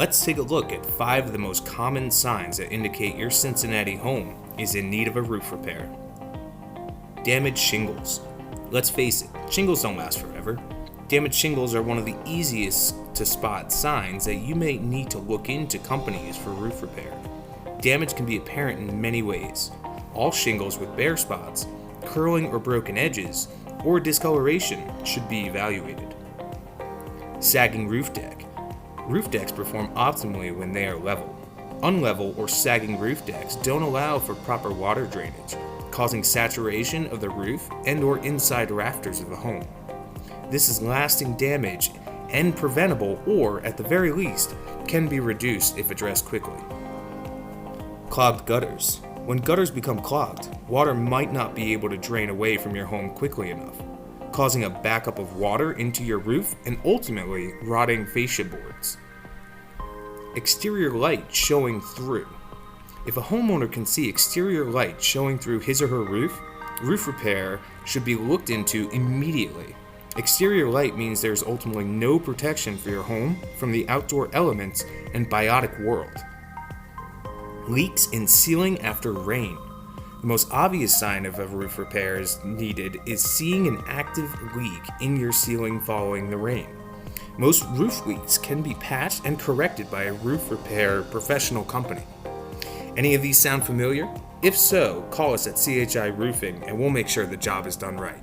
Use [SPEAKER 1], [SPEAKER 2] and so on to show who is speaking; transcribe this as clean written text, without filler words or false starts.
[SPEAKER 1] Let's take a look at 5 of the most common signs that indicate your Cincinnati home is in need of a roof repair. Damaged shingles. Let's face it, shingles don't last forever. Damaged shingles are one of the easiest to spot signs that you may need to look into companies for roof repair. Damage can be apparent in many ways. All shingles with bare spots, curling or broken edges, or discoloration should be evaluated. Sagging roof deck. Roof decks perform optimally when they are level. Unlevel or sagging roof decks don't allow for proper water drainage, causing saturation of the roof and/or inside rafters of the home. This is lasting damage and preventable, or at the very least, can be reduced if addressed quickly. Clogged gutters. When gutters become clogged, water might not be able to drain away from your home quickly enough, causing a backup of water into your roof and ultimately rotting fascia boards. Exterior light showing through. If a homeowner can see exterior light showing through his or her roof, roof repair should be looked into immediately. Exterior light means there's ultimately no protection for your home from the outdoor elements and biotic world. Leaks in ceiling after rain. The most obvious sign of a roof repair is needed is seeing an active leak in your ceiling following the rain. Most roof leaks can be patched and corrected by a roof repair professional company. Any of these sound familiar? If so, call us at C.H.I. Roofing and we'll make sure the job is done right.